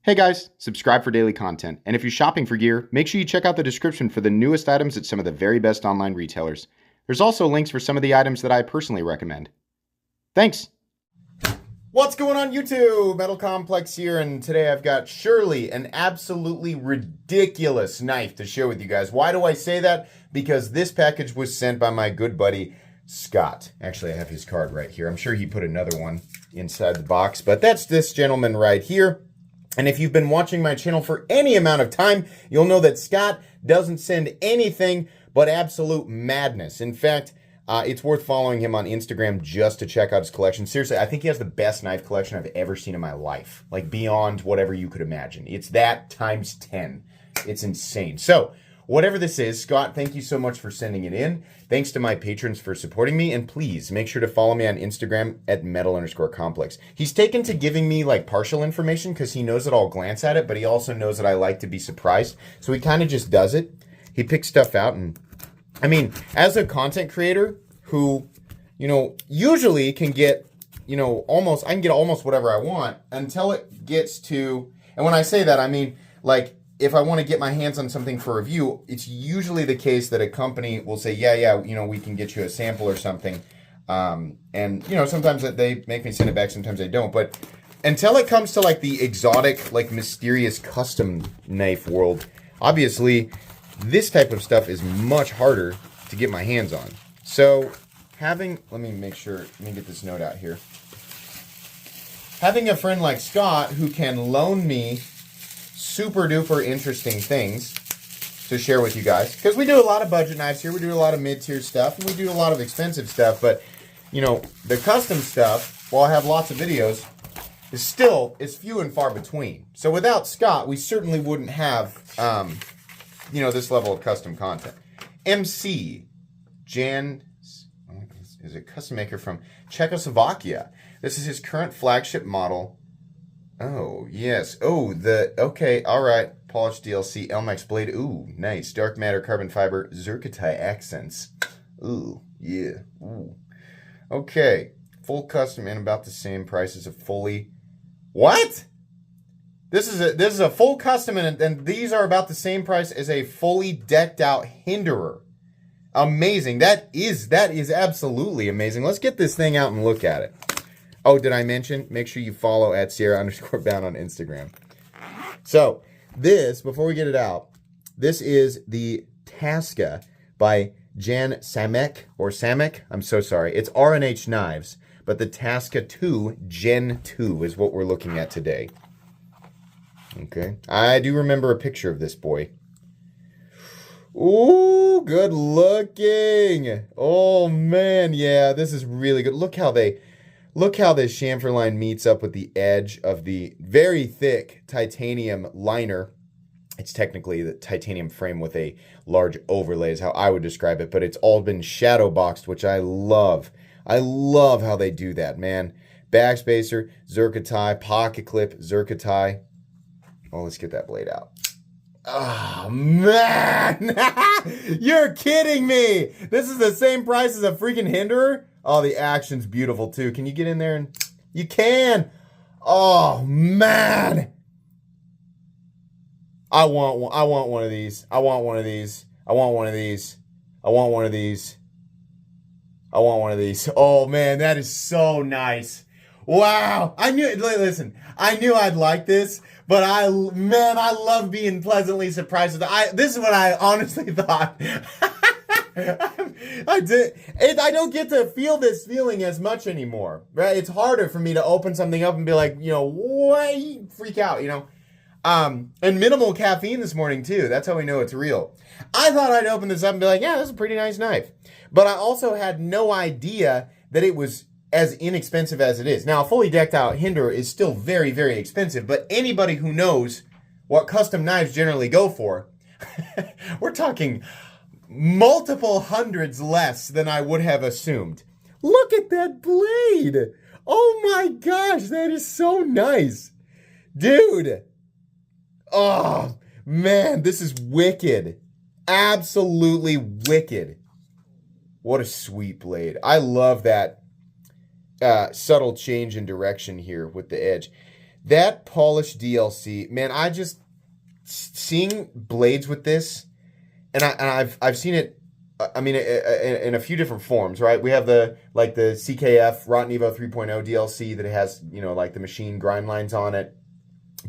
Hey guys, subscribe for daily content. And if you're shopping for gear, make sure you check out the description for the newest items at some of the very best online retailers. There's also links for some of the items that I personally recommend. Thanks! What's going on YouTube? Metal Complex here, and today I've got surely an absolutely ridiculous knife to share with you guys. Why do I say that? Because this package was sent by my good buddy Scott. Actually, I have his card right here. I'm sure he put another one inside the box, but that's this gentleman right here. And if you've been watching my channel for any amount of time, you'll know that Scott doesn't send anything but absolute madness. In fact, it's worth following him on Instagram just to check out his collection. Seriously, I think he has the best knife collection I've ever seen in my life. Like, beyond whatever you could imagine. It's that times 10. It's insane. So, whatever this is, Scott, thank you so much for sending it in. Thanks to my patrons for supporting me. And please, make sure to follow me on Instagram at metal_complex. He's taken to giving me, like, partial information because he knows that I'll glance at it, but he also knows that I like to be surprised. So he kind of just does it. He picks stuff out, and I mean, as a content creator who, you know, usually can get, you know, I can get almost whatever I want until it gets to, and when I say that, I mean, like, if I want to get my hands on something for review, it's usually the case that a company will say, yeah, you know, we can get you a sample or something. And, you know, sometimes they make me send it back, sometimes they don't. But until it comes to, like, the exotic, like, mysterious custom knife world, obviously, this type of stuff is much harder to get my hands on. So, let me make sure, let me get this note out here. Having a friend like Scott who can loan me super duper interesting things to share with you guys, because we do a lot of budget knives here, we do a lot of mid-tier stuff, and we do a lot of expensive stuff, but you know, the custom stuff, while I have lots of videos, is few and far between. So without Scott, we certainly wouldn't have you know, this level of custom content. MC Jan is a custom maker from Czechoslovakia. This is his current flagship model. Oh, yes. Oh, okay, all right. Polished DLC, Elmex blade. Ooh, nice. Dark matter, carbon fiber, zircotai accents. Ooh, yeah. Ooh. Okay. Full custom and about the same price as a fully... What? This is a full custom and these are about the same price as a fully decked out Hinderer. Amazing. That is absolutely amazing. Let's get this thing out and look at it. Oh, did I mention? Make sure you follow at Sierra_bound on Instagram. So, this, before we get it out, this is the Taska by Jan Samek, or Samek. I'm so sorry. It's R&H Knives, but the Taska 2 Gen 2 is what we're looking at today. Okay. I do remember a picture of this boy. Ooh, good looking. Oh, man. Yeah, this is really good. Look how this chamfer line meets up with the edge of the very thick titanium liner. It's technically the titanium frame with a large overlay is how I would describe it, but it's all been shadow boxed, which I love. I love how they do that, man. Backspacer, zircotai, pocket clip, zircotai. Oh, let's get that blade out. Oh, man. You're kidding me. This is the same price as a freaking Hinderer? Oh, the action's beautiful, too. Can you get in there and... You can! Oh, man! I want one of these. I want one of these. I want one of these. I want one of these. I want one of these. Oh, man, that is so nice. Wow! Listen, I knew I'd like this, but I love being pleasantly surprised. This is what I honestly thought. I don't get to feel this feeling as much anymore, right? It's harder for me to open something up and be like, you know, what? Freak out, you know? And minimal caffeine this morning, too. That's how we know it's real. I thought I'd open this up and be like, yeah, this is a pretty nice knife. But I also had no idea that it was as inexpensive as it is. Now, a fully decked out Hinderer is still very, very expensive, but anybody who knows what custom knives generally go for, we're talking multiple hundreds less than I would have assumed. Look at that blade. Oh my gosh, that is so nice. Dude. Oh, man, this is wicked. Absolutely wicked. What a sweet blade. I love that subtle change in direction here with the edge. That polished DLC, man, I just seeing blades with this, and I've seen it. I mean, in a few different forms, right? We have the CKF Rotten Evo 3.0 DLC that has, you know, like the machine grind lines on it,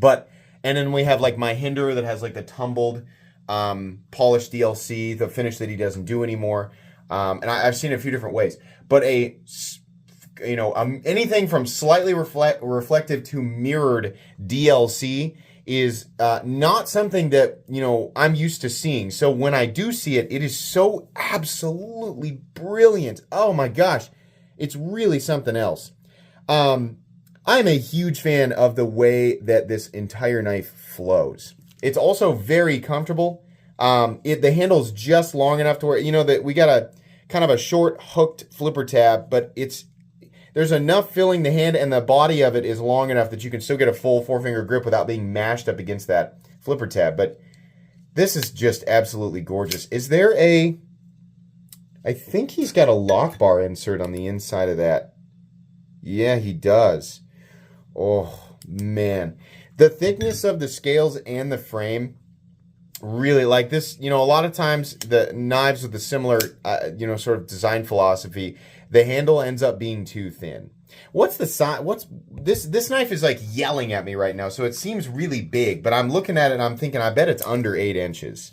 and then we have like my Hinder that has like the tumbled polished DLC, the finish that he doesn't do anymore, and I've seen it a few different ways, but anything from slightly reflective to mirrored DLC is not something that, you know, I'm used to seeing. So when I do see it, it is so absolutely brilliant. Oh my gosh, it's really something else. I'm a huge fan of the way that this entire knife flows. It's also very comfortable. The handle's just long enough to where, you know, that we got a kind of a short hooked flipper tab, but there's enough filling the hand, and the body of it is long enough that you can still get a full 4-finger grip without being mashed up against that flipper tab. But this is just absolutely gorgeous. Is there I think he's got a lock bar insert on the inside of that. Yeah, he does. Oh, man. The thickness of the scales and the frame, really, like this, you know, a lot of times the knives with a similar, sort of design philosophy, the handle ends up being too thin. What's the size? This knife is like yelling at me right now, so it seems really big, but I'm looking at it and I'm thinking, I bet it's under 8 inches.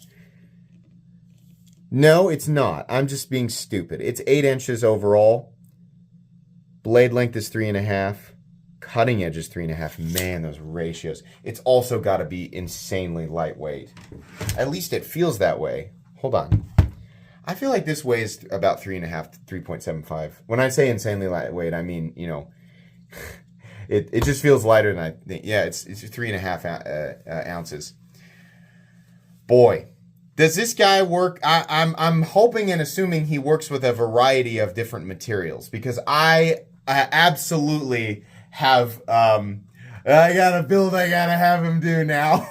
No, it's not. I'm just being stupid. It's 8 inches overall. Blade length is 3.5. Cutting edge is 3.5. Man, those ratios. It's also got to be insanely lightweight. At least it feels that way. Hold on. I feel like this weighs about 3.5 to 3.75. When I say insanely lightweight, I mean, you know, it just feels lighter than I think. Yeah, it's 3.5 ounces. Boy, does this guy work? I'm hoping and assuming he works with a variety of different materials, because I absolutely have I got a build I gotta have him do now.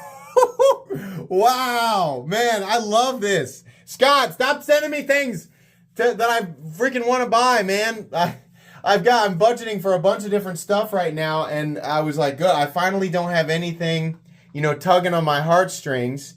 Wow, man, I love this. Scott, stop sending me things that I freaking want to buy, man. I'm budgeting for a bunch of different stuff right now, and I was like, good, I finally don't have anything, you know, tugging on my heartstrings,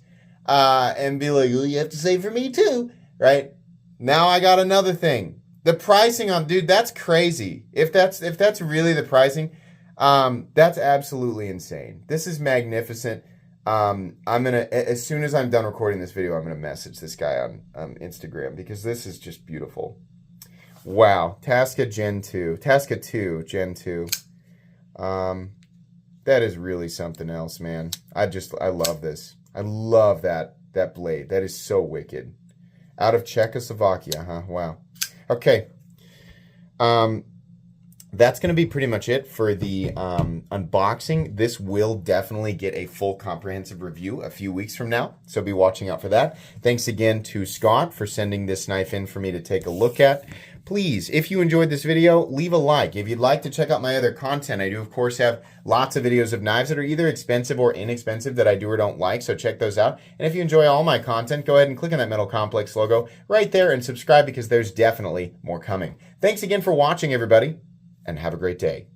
and be like, oh, you have to save for me too, right? Now I got another thing. The pricing on, dude, that's crazy. If that's really the pricing, that's absolutely insane. This is magnificent. I'm gonna, as soon as I'm done recording this video, I'm gonna message this guy on Instagram, because this is just beautiful. Wow, Taska 2 Gen 2. That is really something else, man. I love this. I love that blade. That is so wicked. Out of Czechoslovakia, huh? Wow. Okay. That's going to be pretty much it for the unboxing. This will definitely get a full comprehensive review a few weeks from now, so be watching out for that. Thanks again to Scott for sending this knife in for me to take a look at. Please, if you enjoyed this video, leave a like. If you'd like to check out my other content, I do, of course, have lots of videos of knives that are either expensive or inexpensive that I do or don't like, so check those out. And if you enjoy all my content, go ahead and click on that Metal Complex logo right there and subscribe, because there's definitely more coming. Thanks again for watching, everybody, and have a great day.